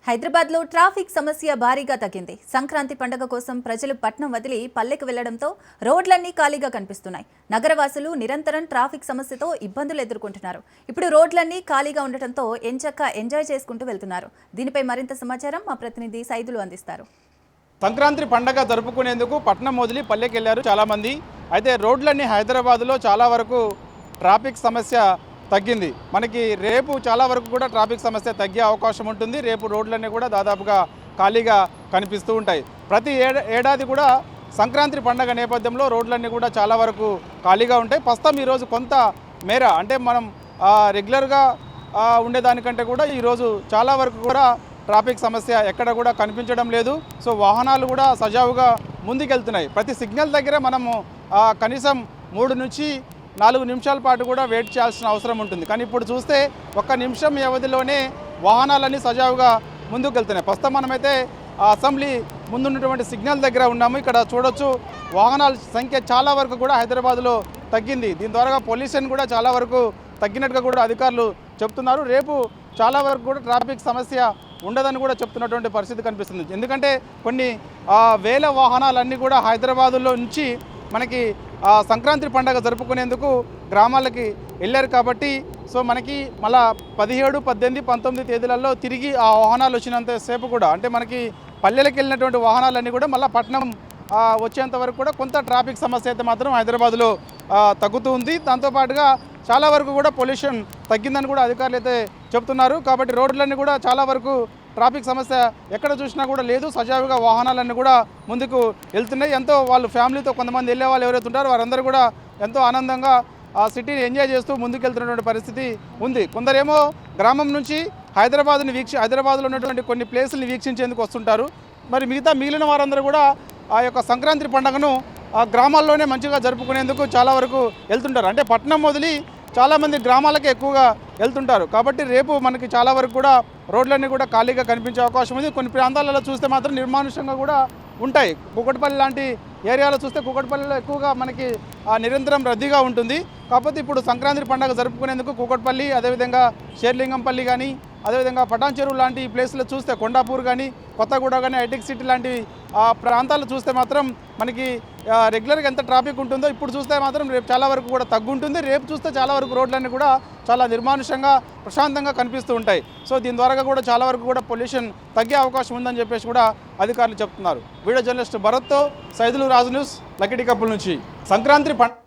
హైదరాబాద్లో ట్రాఫిక్ సమస్య భారీగా తగ్గింది. సంక్రాంతి పండుగ కోసం ప్రజలు పట్నం వదిలి పల్లెకు వెళ్లడంతో రోడ్లన్నీ ఖాళీగా కనిపిస్తున్నాయి. నగరవాసులు నిరంతరం ట్రాఫిక్ సమస్యతో ఇబ్బందులు ఎదుర్కొంటున్నారు. ఇప్పుడు రోడ్లన్నీ ఖాళీగా ఉండటంతో ఎంచక్కా ఎంజాయ్ చేసుకుంటూ వెళ్తున్నారు. దీనిపై మరింత సమాచారం మా ప్రతినిధి సైదులు అందిస్తారు. సంక్రాంతి పండుగ జరుపుకునేందుకు పట్నం వదిలి పల్లెకి వెళ్లారు చాలామంది. అయితే రోడ్లన్నీ హైదరాబాద్లో చాలా వరకు ట్రాఫిక్ సమస్య తగ్గింది. మనకి రేపు చాలా వరకు కూడా ట్రాఫిక్ సమస్య తగ్గే అవకాశం ఉంటుంది. రేపు రోడ్లన్నీ కూడా దాదాపుగా ఖాళీగా కనిపిస్తూ ఉంటాయి. ప్రతి ఏడాది కూడా సంక్రాంతి పండుగ నేపథ్యంలో రోడ్లన్నీ కూడా చాలా వరకు ఖాళీగా ఉంటాయి. ప్రస్తుతం ఈరోజు కొంత మేర అంటే మనం రెగ్యులర్గా ఉండేదానికంటే కూడా ఈరోజు చాలా వరకు కూడా ట్రాఫిక్ సమస్య ఎక్కడ కూడా కనిపించడం లేదు. సో వాహనాలు కూడా సజావుగా ముందుకెళ్తున్నాయి. ప్రతి సిగ్నల్ దగ్గర మనము కనీసం 3 నుంచి 4 నిమిషాల పాటు కూడా వెయిట్ చేయాల్సిన అవసరం ఉంటుంది. కానీ ఇప్పుడు చూస్తే 1 నిమిషం వ్యవధిలోనే వాహనాలన్నీ సజావుగా ముందుకు వెళ్తున్నాయి. ప్రస్తుతం మనమైతే అసెంబ్లీ ముందున్నటువంటి సిగ్నల్ దగ్గర ఉన్నాము. ఇక్కడ చూడొచ్చు వాహనాల సంఖ్య చాలా వరకు కూడా హైదరాబాద్లో తగ్గింది. దీని ద్వారా పొల్యూషన్ కూడా చాలా వరకు తగ్గినట్టుగా కూడా అధికారులు చెప్తున్నారు. రేపు చాలా వరకు కూడా ట్రాఫిక్ సమస్య ఉండదని కూడా చెప్తున్నటువంటి పరిస్థితి కనిపిస్తుంది. ఎందుకంటే కొన్ని వేల వాహనాలన్నీ కూడా హైదరాబాదులో నుంచి మనకి సంక్రాంతి పండుగ జరుపుకునేందుకు గ్రామాలకి వెళ్ళారు కాబట్టి సో మనకి మళ్ళా 17, 18, 19 తేదీలలో తిరిగి ఆ వాహనాలు వచ్చినంతసేపు కూడా అంటే మనకి పల్లెలకు వెళ్ళినటువంటి వాహనాలన్నీ కూడా మళ్ళీ పట్టణం వచ్చేంత వరకు కూడా కొంత ట్రాఫిక్ సమస్య అయితే మాత్రం హైదరాబాద్లో తగ్గుతూ ఉంది. దాంతోపాటుగా చాలా వరకు కూడా పొల్యూషన్ తగ్గిందని కూడా అధికారులు అయితే చెప్తున్నారు. కాబట్టి రోడ్లన్నీ కూడా చాలా వరకు ట్రాఫిక్ సమస్య ఎక్కడ చూసినా కూడా లేదు. సజావుగా వాహనాలన్నీ కూడా ముందుకు వెళ్తున్నాయి. ఎంతో వాళ్ళు ఫ్యామిలీతో కొంతమంది వెళ్ళే వాళ్ళు ఎవరైతే ఉంటారో వారందరూ కూడా ఎంతో ఆనందంగా ఆ సిటీని ఎంజాయ్ చేస్తూ ముందుకు వెళ్తున్నటువంటి పరిస్థితి ఉంది. కొందరేమో గ్రామం నుంచి హైదరాబాద్లో ఉన్నటువంటి కొన్ని ప్లేసుల్ని వీక్షించేందుకు వస్తుంటారు. మరి మిగిలిన వారందరూ కూడా ఆ యొక్క సంక్రాంతి పండుగను ఆ గ్రామాల్లోనే మంచిగా జరుపుకునేందుకు చాలా వరకు వెళ్తుంటారు. అంటే పట్టణం వదిలి చాలామంది గ్రామాలకే ఎక్కువగా వెళ్తుంటారు. కాబట్టి రేపు మనకి చాలా వరకు కూడా రోడ్లన్నీ కూడా ఖాళీగా కనిపించే అవకాశం ఉంది. కొన్ని ప్రాంతాలలో చూస్తే మాత్రం నిర్మానుష్యంగా కూడా ఉంటాయి. కూకట్పల్లి లాంటి ఏరియాలో చూస్తే కూకట్పల్లిలో ఎక్కువగా మనకి నిరంతరం రద్దీగా ఉంటుంది. కాకపోతే ఇప్పుడు సంక్రాంతి పండుగ జరుపుకునేందుకు కూకట్పల్లి, అదేవిధంగా షేర్లింగంపల్లి కానీ, అదేవిధంగా పటాన్ చెరువు లాంటి ప్లేస్లో చూస్తే కొండాపూర్ కానీ, కొత్తగూడ కానీ, హైటెక్ సిటీ లాంటి ప్రాంతాలు చూస్తే మాత్రం మనకి రెగ్యులర్గా ఎంత ట్రాఫిక్ ఉంటుందో ఇప్పుడు చూస్తే మాత్రం రేపు చాలా వరకు కూడా తగ్గుంటుంది. రేపు చూస్తే చాలా వరకు రోడ్లన్నీ కూడా చాలా నిర్మానుష్యంగా ప్రశాంతంగా కనిపిస్తూ ఉంటాయి. సో దీని ద్వారా కూడా చాలా వరకు కూడా పొల్యూషన్ తగ్గే అవకాశం ఉందని చెప్పేసి కూడా అధికారులు చెప్తున్నారు. వీడియో జర్నలిస్ట్ భరత్తో సైదులు రాజు న్యూస్, లకిడి కప్పుల నుంచి. సంక్రాంతి